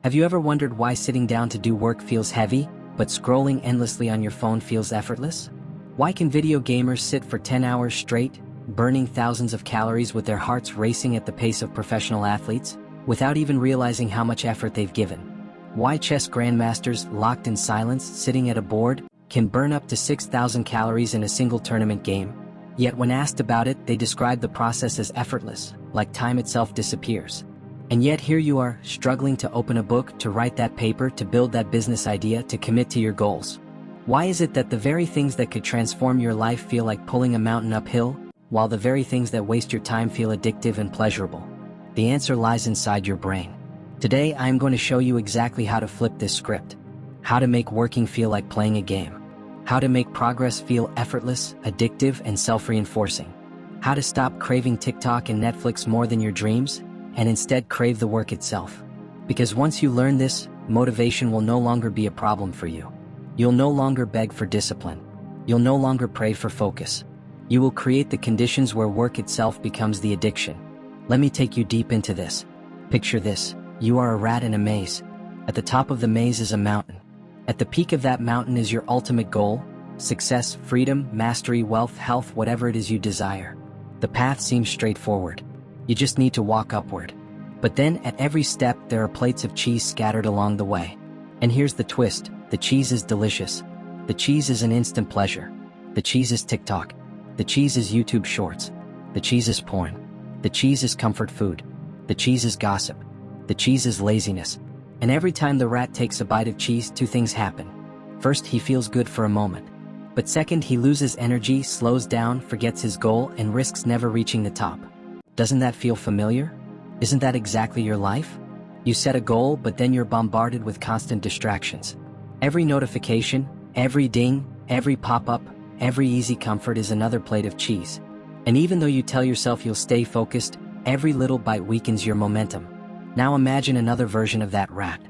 Have you ever wondered why sitting down to do work feels heavy, but scrolling endlessly on your phone feels effortless? Why can video gamers sit for 10 hours straight, burning thousands of calories with their hearts racing at the pace of professional athletes, without even realizing how much effort they've given? Why chess grandmasters, locked in silence, sitting at a board, can burn up to 6,000 calories in a single tournament game? Yet when asked about it, they describe the process as effortless, like time itself disappears. And yet here you are, struggling to open a book, to write that paper, to build that business idea, to commit to your goals. Why is it that the very things that could transform your life feel like pulling a mountain uphill, while the very things that waste your time feel addictive and pleasurable? The answer lies inside your brain. Today I am going to show you exactly how to flip this script. How to make working feel like playing a game. How to make progress feel effortless, addictive, and self-reinforcing. How to stop craving TikTok and Netflix more than your dreams, and instead crave the work itself. Because once you learn this, motivation will no longer be a problem for you. You'll no longer beg for discipline. You'll no longer pray for focus. You will create the conditions where work itself becomes the addiction. Let me take you deep into this. Picture this. You are a rat in a maze. At the top of the maze is a mountain. At the peak of that mountain is your ultimate goal: success, freedom, mastery, wealth, health, whatever it is you desire. The path seems straightforward. You just need to walk upward. But then, at every step, there are plates of cheese scattered along the way. And here's the twist: the cheese is delicious. The cheese is an instant pleasure. The cheese is TikTok. The cheese is YouTube Shorts. The cheese is porn. The cheese is comfort food. The cheese is gossip. The cheese is laziness. And every time the rat takes a bite of cheese, two things happen. First, he feels good for a moment. But second, he loses energy, slows down, forgets his goal, and risks never reaching the top. Doesn't that feel familiar? Isn't that exactly your life? You set a goal, but then you're bombarded with constant distractions. Every notification, every ding, every pop-up, every easy comfort is another plate of cheese. And even though you tell yourself you'll stay focused, every little bite weakens your momentum. Now imagine another version of that rat.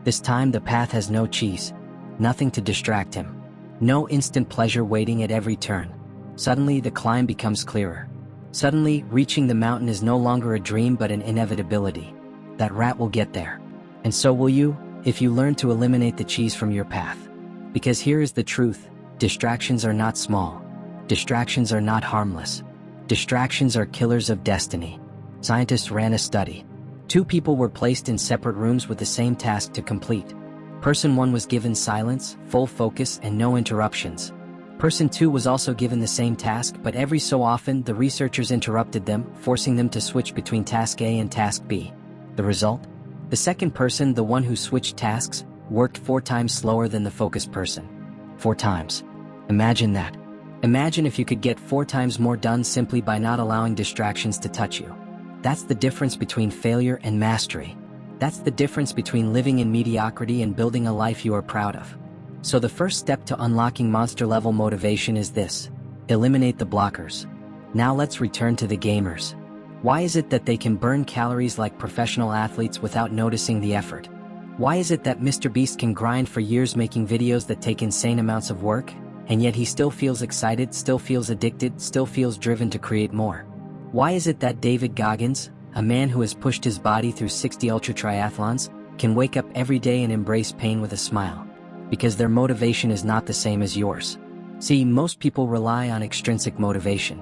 This time the path has no cheese, nothing to distract him. No instant pleasure waiting at every turn. Suddenly the climb becomes clearer. Suddenly, reaching the mountain is no longer a dream but an inevitability. That rat will get there. And so will you, if you learn to eliminate the cheese from your path. Because here is the truth: distractions are not small. Distractions are not harmless. Distractions are killers of destiny. Scientists ran a study. 2 people were placed in separate rooms with the same task to complete. Person 1 was given silence, full focus, and no interruptions. Person 2 was also given the same task, but every so often the researchers interrupted them, forcing them to switch between task A and task B. The result? The second person, the one who switched tasks, worked 4 times slower than the focused person. 4 times. Imagine that. Imagine if you could get 4 times more done simply by not allowing distractions to touch you. That's the difference between failure and mastery. That's the difference between living in mediocrity and building a life you are proud of. So the first step to unlocking monster-level motivation is this: eliminate the blockers. Now let's return to the gamers. Why is it that they can burn calories like professional athletes without noticing the effort? Why is it that Mr. Beast can grind for years making videos that take insane amounts of work, and yet he still feels excited, still feels addicted, still feels driven to create more? Why is it that David Goggins, a man who has pushed his body through 60 ultra triathlons, can wake up every day and embrace pain with a smile? Because their motivation is not the same as yours. See, most people rely on extrinsic motivation.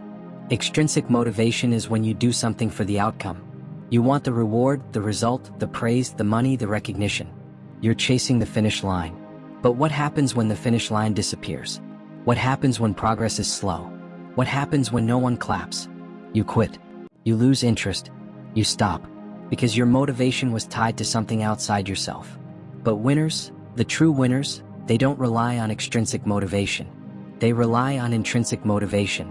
Extrinsic motivation is when you do something for the outcome. You want the reward, the result, the praise, the money, the recognition. You're chasing the finish line. But what happens when the finish line disappears? What happens when progress is slow? What happens when no one claps? You quit. You lose interest. You stop. Because your motivation was tied to something outside yourself. But winners, the true winners, they don't rely on extrinsic motivation. They rely on intrinsic motivation.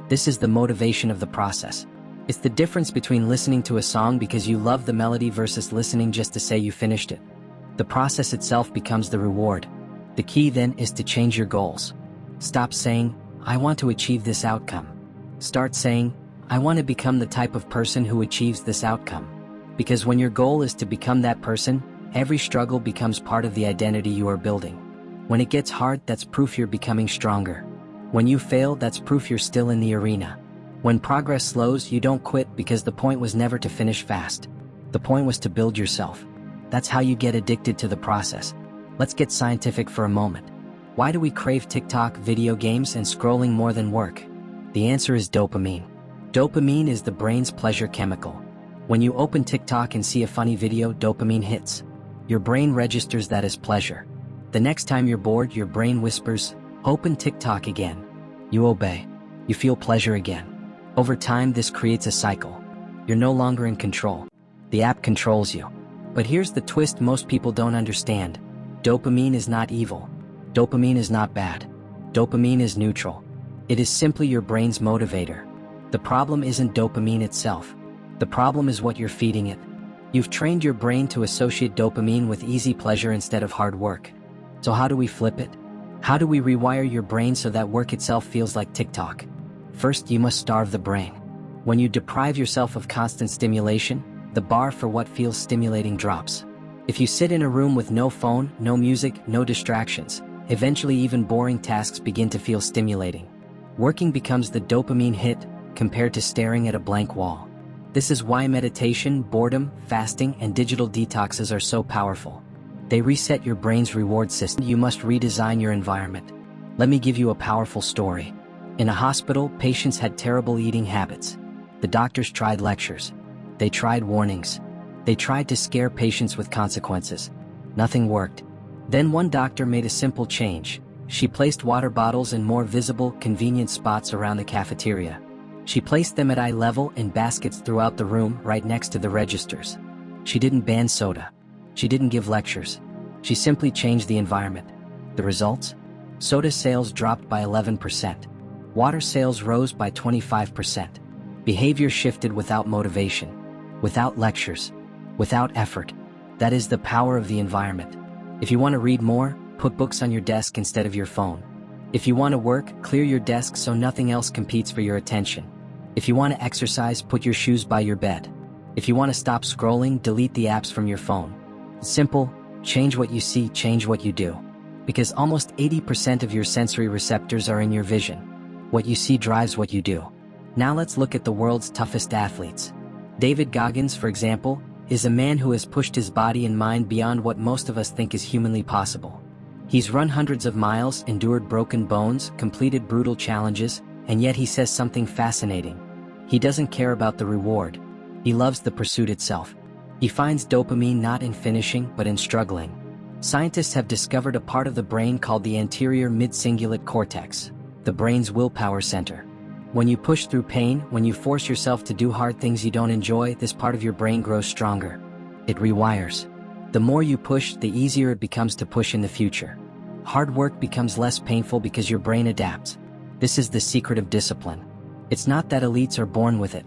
This is the motivation of the process. It's the difference between listening to a song because you love the melody versus listening just to say you finished it. The process itself becomes the reward. The key then is to change your goals. Stop saying, "I want to achieve this outcome." Start saying, "I want to become the type of person who achieves this outcome." Because when your goal is to become that person, every struggle becomes part of the identity you are building. When it gets hard, that's proof you're becoming stronger. When you fail, that's proof you're still in the arena. When progress slows, you don't quit because the point was never to finish fast. The point was to build yourself. That's how you get addicted to the process. Let's get scientific for a moment. Why do we crave TikTok, video games, and scrolling more than work? The answer is dopamine. Dopamine is the brain's pleasure chemical. When you open TikTok and see a funny video, dopamine hits. Your brain registers that as pleasure. The next time you're bored, your brain whispers, "Open TikTok again." You obey. You feel pleasure again. Over time, this creates a cycle. You're no longer in control. The app controls you. But here's the twist most people don't understand. Dopamine is not evil. Dopamine is not bad. Dopamine is neutral. It is simply your brain's motivator. The problem isn't dopamine itself. The problem is what you're feeding it. You've trained your brain to associate dopamine with easy pleasure instead of hard work. So how do we flip it? How do we rewire your brain so that work itself feels like TikTok? First, you must starve the brain. When you deprive yourself of constant stimulation, the bar for what feels stimulating drops. If you sit in a room with no phone, no music, no distractions, eventually even boring tasks begin to feel stimulating. Working becomes the dopamine hit compared to staring at a blank wall. This is why meditation, boredom, fasting, and digital detoxes are so powerful. They reset your brain's reward system. You must redesign your environment. Let me give you a powerful story. In a hospital, patients had terrible eating habits. The doctors tried lectures. They tried warnings. They tried to scare patients with consequences. Nothing worked. Then one doctor made a simple change. She placed water bottles in more visible, convenient spots around the cafeteria. She placed them at eye level in baskets throughout the room, right next to the registers. She didn't ban soda. She didn't give lectures. She simply changed the environment. The results? Soda sales dropped by 11%. Water sales rose by 25%. Behavior shifted without motivation, without lectures, without effort. That is the power of the environment. If you want to read more, put books on your desk instead of your phone. If you want to work, clear your desk so nothing else competes for your attention. If you want to exercise, put your shoes by your bed. If you want to stop scrolling, delete the apps from your phone. It's simple. Change what you see, change what you do. Because almost 80% of your sensory receptors are in your vision. What you see drives what you do. Now let's look at the world's toughest athletes. David Goggins, for example, is a man who has pushed his body and mind beyond what most of us think is humanly possible. He's run hundreds of miles, endured broken bones, completed brutal challenges, and yet he says something fascinating. He doesn't care about the reward. He loves the pursuit itself. He finds dopamine not in finishing, but in struggling. Scientists have discovered a part of the brain called the anterior mid-cingulate cortex, the brain's willpower center. When you push through pain, when you force yourself to do hard things you don't enjoy, this part of your brain grows stronger. It rewires. The more you push, the easier it becomes to push in the future. Hard work becomes less painful because your brain adapts. This is the secret of discipline. It's not that elites are born with it.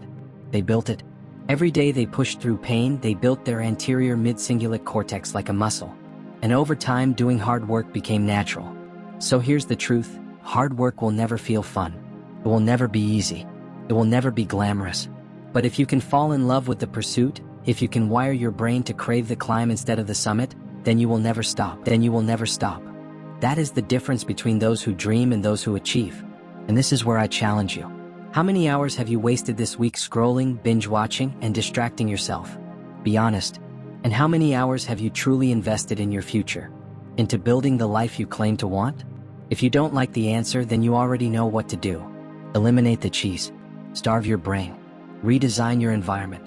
They built it. Every day they pushed through pain, they built their anterior mid-cingulate cortex like a muscle. And over time, doing hard work became natural. So here's the truth. Hard work will never feel fun. It will never be easy. It will never be glamorous. But if you can fall in love with the pursuit, if you can wire your brain to crave the climb instead of the summit, then you will never stop. Then you will never stop. That is the difference between those who dream and those who achieve. And this is where I challenge you. How many hours have you wasted this week scrolling, binge-watching, and distracting yourself? Be honest. And how many hours have you truly invested in your future? Into building the life you claim to want? If you don't like the answer, then you already know what to do. Eliminate the cheese. Starve your brain. Redesign your environment.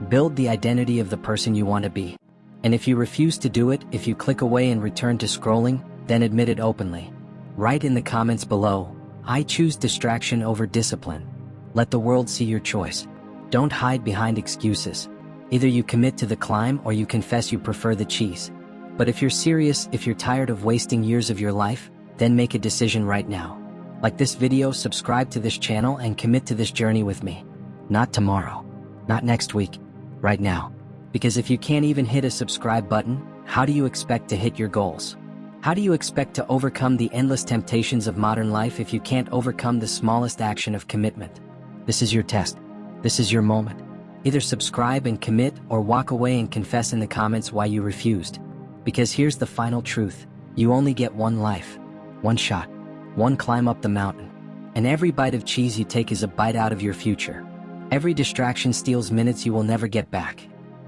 Build the identity of the person you want to be. And if you refuse to do it, if you click away and return to scrolling, then admit it openly. Write in the comments below, "I choose distraction over discipline." Let the world see your choice. Don't hide behind excuses. Either you commit to the climb or you confess you prefer the cheese. But if you're serious, if you're tired of wasting years of your life, then make a decision right now. Like this video, subscribe to this channel, and commit to this journey with me. Not tomorrow. Not next week. Right now. Because if you can't even hit a subscribe button, how do you expect to hit your goals? How do you expect to overcome the endless temptations of modern life if you can't overcome the smallest action of commitment? This is your test. This is your moment. Either subscribe and commit, or walk away and confess in the comments why you refused. Because here's the final truth. You only get one life. One shot. One climb up the mountain. And every bite of cheese you take is a bite out of your future. Every distraction steals minutes you will never get back.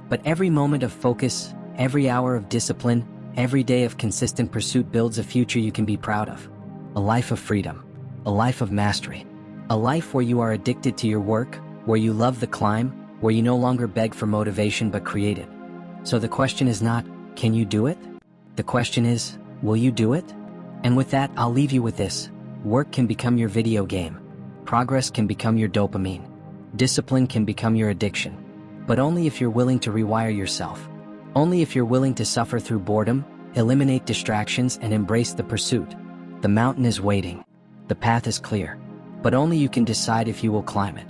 But every moment of focus, Every hour of discipline, every day of consistent pursuit builds a future you can be proud of. A life of freedom, a life of mastery, a life where you are addicted to your work, where you love the climb, where you no longer beg for motivation but create it. So the question is not, can you do it? The question is, will you do it? And with that, I'll leave you with this. Work can become your video game. Progress can become your dopamine. Discipline can become your addiction. But only if you're willing to rewire yourself. Only if you're willing to suffer through boredom, eliminate distractions, and embrace the pursuit. The mountain is waiting. The path is clear. But only you can decide if you will climb it.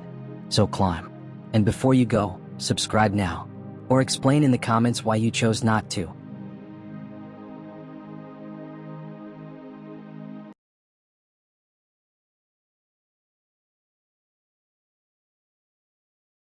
So climb. And before you go, subscribe now. Or explain in the comments why you chose not to.